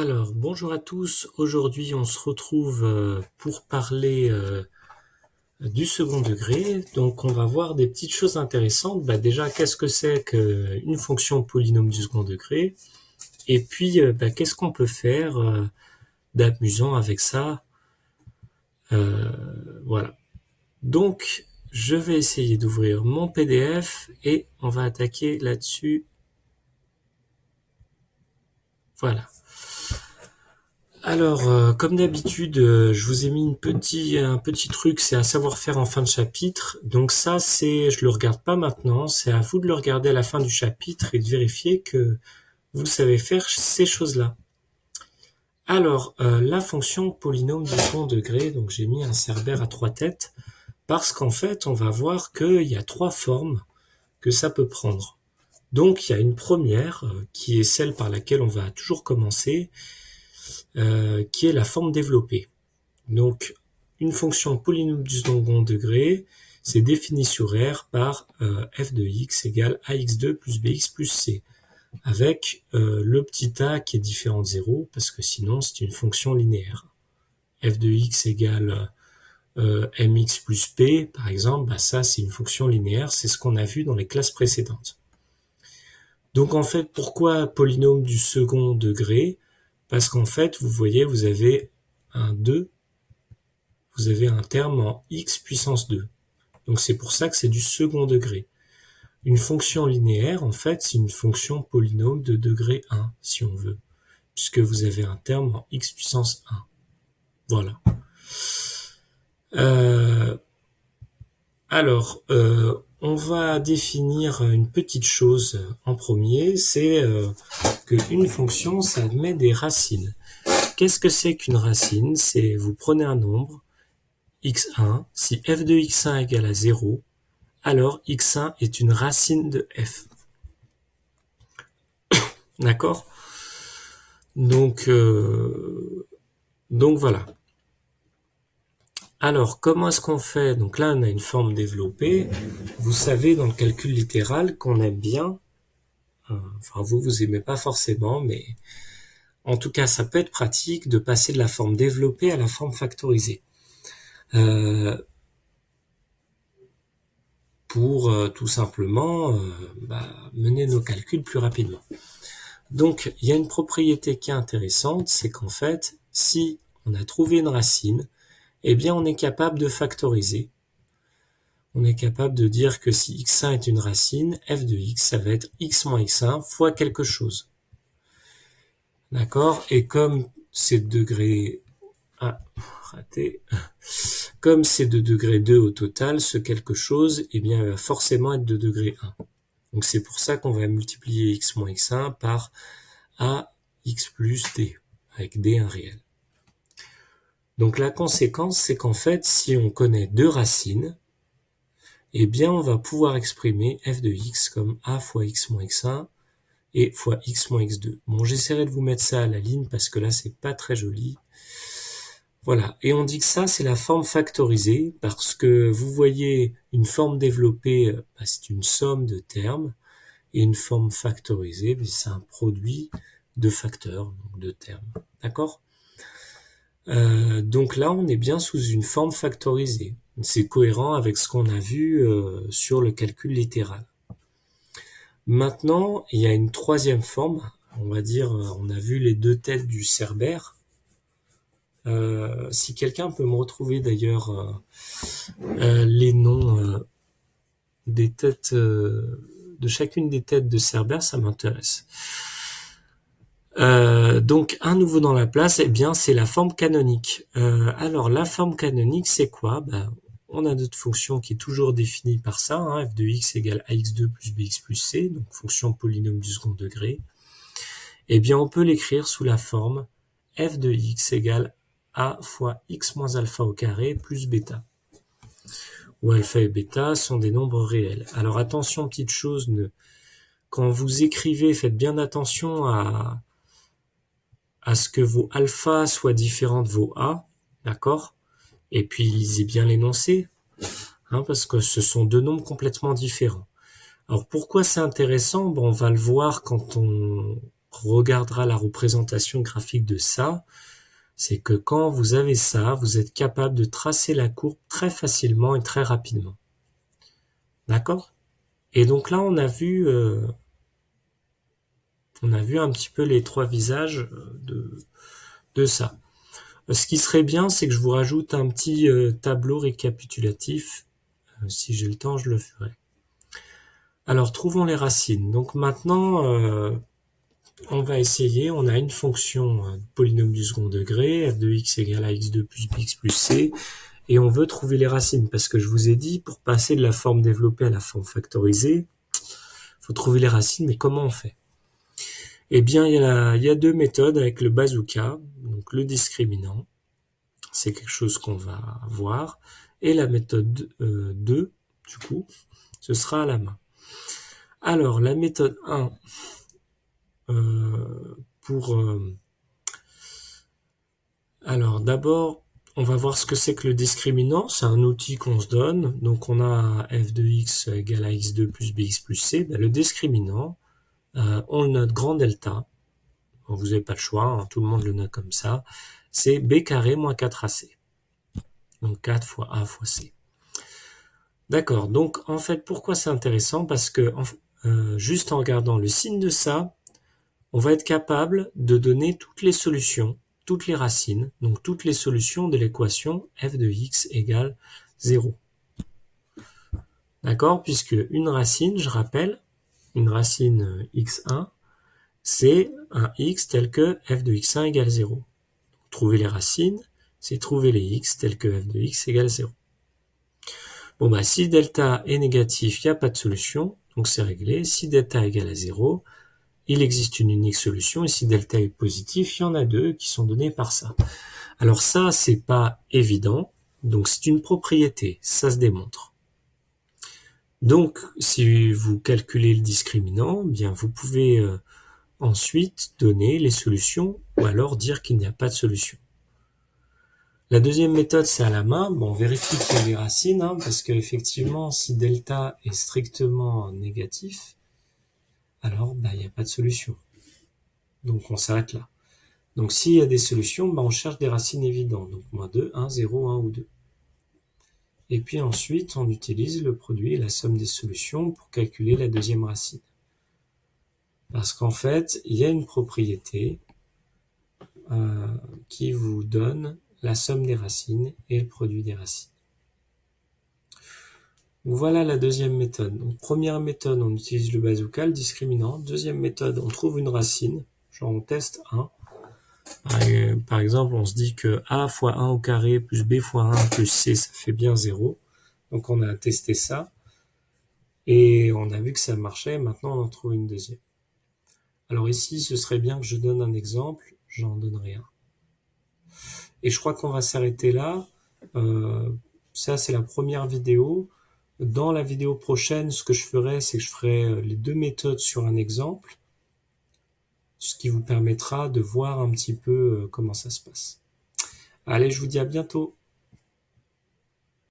Alors, bonjour à tous. Aujourd'hui, on se retrouve pour parler du second degré. Donc, on va voir des petites choses intéressantes. Déjà, qu'est-ce que c'est qu'une fonction polynôme du second degré? Et puis, qu'est-ce qu'on peut faire d'amusant avec ça? Euh, voilà. Donc, je vais essayer d'ouvrir mon PDF et on va attaquer là-dessus. Voilà. Alors, comme d'habitude, je vous ai mis un petit truc, c'est à savoir faire en fin de chapitre. Donc ça, je le regarde pas maintenant, c'est à vous de le regarder à la fin du chapitre et de vérifier que vous savez faire ces choses-là. Alors, la fonction polynôme du second degré, donc j'ai mis un cerbère à 3 têtes, parce qu'en fait, on va voir qu'il y a 3 formes que ça peut prendre. Donc, il y a une première, qui est celle par laquelle on va toujours commencer, qui est la forme développée. Donc, une fonction polynôme du second degré, c'est défini sur R par f de x égale ax2 plus bx plus c, avec le petit a qui est différent de 0, parce que sinon c'est une fonction linéaire. f de x égale mx plus p, par exemple, ça c'est une fonction linéaire, c'est ce qu'on a vu dans les classes précédentes. Donc en fait, pourquoi polynôme du second degré? Parce qu'en fait, vous voyez, vous avez un 2, vous avez un terme en x puissance 2. Donc c'est pour ça que c'est du second degré. Une fonction linéaire, en fait, c'est une fonction polynôme de degré 1, si on veut, puisque vous avez un terme en x puissance 1. Voilà. On va définir une petite chose en premier, c'est qu'une fonction, ça admet des racines. Qu'est-ce que c'est qu'une racine? C'est, vous prenez un nombre, x1, si f de x1 égale à 0, alors x1 est une racine de f. D'accord? Donc voilà. Alors, comment est-ce qu'on fait? Donc là, on a une forme développée. Vous savez, dans le calcul littéral, qu'on aime bien. Enfin, vous aimez pas forcément, mais en tout cas, ça peut être pratique de passer de la forme développée à la forme factorisée. Pour tout simplement mener nos calculs plus rapidement. Donc, il y a une propriété qui est intéressante, c'est qu'en fait, si on a trouvé une racine, eh bien, on est capable de factoriser. On est capable de dire que si x1 est une racine, f de x, ça va être x moins x1 fois quelque chose. D'accord? Et comme c'est de degré... raté. Comme c'est de degré 2 au total, ce quelque chose, eh bien, va forcément être de degré 1. Donc c'est pour ça qu'on va multiplier x moins x1 par ax plus d, avec d un réel. Donc la conséquence, c'est qu'en fait, si on connaît deux racines, eh bien on va pouvoir exprimer f de x comme a fois x moins x1 et fois x moins x2. Bon, j'essaierai de vous mettre ça à la ligne parce que là, c'est pas très joli. Voilà, et on dit que ça, c'est la forme factorisée parce que vous voyez une forme développée, c'est une somme de termes, et une forme factorisée, c'est un produit de facteurs, donc de termes. D'accord? Donc là, on est bien sous une forme factorisée. C'est cohérent avec ce qu'on a vu sur le calcul littéral. Maintenant, il y a une troisième forme. On va dire, on a vu les deux têtes du cerbère. Si quelqu'un peut me retrouver d'ailleurs les noms des têtes de chacune des têtes de cerbère, ça m'intéresse. Donc un nouveau dans la place, eh bien c'est la forme canonique. Alors la forme canonique, c'est quoi? On a notre fonction qui est toujours définie par ça, hein, f de x égale ax2 plus bx plus c, donc fonction polynôme du second degré. Eh bien on peut l'écrire sous la forme f de x égale a fois x moins alpha au carré plus bêta, où alpha et bêta sont des nombres réels. Alors attention, petite chose, quand vous écrivez, faites bien attention à ce que vos alpha soient différents de vos a, d'accord? Et puis lisez bien l'énoncé, hein, parce que ce sont deux nombres complètement différents. Alors pourquoi c'est intéressant? On va le voir quand regardera la représentation graphique de ça, c'est que quand vous avez ça, vous êtes capable de tracer la courbe très facilement et très rapidement. D'accord? Et donc là, on a vu un petit peu les trois visages de ça. Ce qui serait bien, c'est que je vous rajoute un petit tableau récapitulatif. Si j'ai le temps, je le ferai. Alors, trouvons les racines. Donc maintenant, on va essayer. On a une fonction polynôme du second degré, f de x égale à x2 plus bx plus c, et on veut trouver les racines, parce que je vous ai dit, pour passer de la forme développée à la forme factorisée, il faut trouver les racines, mais comment on fait? Eh bien, il y a deux méthodes avec le bazooka, donc le discriminant, c'est quelque chose qu'on va voir, et la méthode 2, du coup, ce sera à la main. Alors, la méthode 1, alors d'abord, on va voir ce que c'est que le discriminant. C'est un outil qu'on se donne. Donc on a f de x égale à x2 plus bx plus c. Ben, le discriminant, on le note grand delta. Bon, vous n'avez pas le choix, hein, tout le monde le note comme ça. C'est b carré moins 4ac. Donc 4 fois a fois c. D'accord, donc en fait, pourquoi c'est intéressant? Parce que juste en regardant le signe de ça, on va être capable de donner toutes les solutions, toutes les racines, donc toutes les solutions de l'équation f de x égale 0. D'accord? Puisque une racine, je rappelle, une racine x1, c'est un x tel que f de x1 égale 0. Trouver les racines, c'est trouver les x tels que f de x égale 0. Bon, bah, si delta est négatif, il n'y a pas de solution, donc c'est réglé. Si delta égale à 0, il existe une unique solution, et si delta est positif, il y en a deux qui sont donnés par ça. Alors ça, c'est pas évident, donc c'est une propriété, ça se démontre. Donc, si vous calculez le discriminant, bien vous pouvez ensuite donner les solutions, ou alors dire qu'il n'y a pas de solution. La deuxième méthode, c'est à la main. Bon, on vérifie qu'il y a les racines, hein, parce qu'effectivement, si delta est strictement négatif, alors il n'y a pas de solution. Donc on s'arrête là. Donc s'il y a des solutions, on cherche des racines évidentes. Donc moins 2, 1, 0, 1 ou 2. Et puis ensuite, on utilise le produit et la somme des solutions pour calculer la deuxième racine. Parce qu'en fait, il y a une propriété qui vous donne la somme des racines et le produit des racines. Donc voilà la deuxième méthode. Donc première méthode, on utilise le bazooka, le discriminant. Deuxième méthode, on trouve une racine, genre on teste 1. Par exemple, on se dit que a fois 1 au carré plus b fois 1 plus c, ça fait bien 0. Donc on a testé ça. Et on a vu que ça marchait. Maintenant, on en trouve une deuxième. Alors ici, ce serait bien que je donne un exemple. J'en donnerai un. Et je crois qu'on va s'arrêter là. Ça, c'est la première vidéo. Dans la vidéo prochaine, ce que je ferai, c'est que je ferai les deux méthodes sur un exemple, ce qui vous permettra de voir un petit peu comment ça se passe. Allez, je vous dis à bientôt.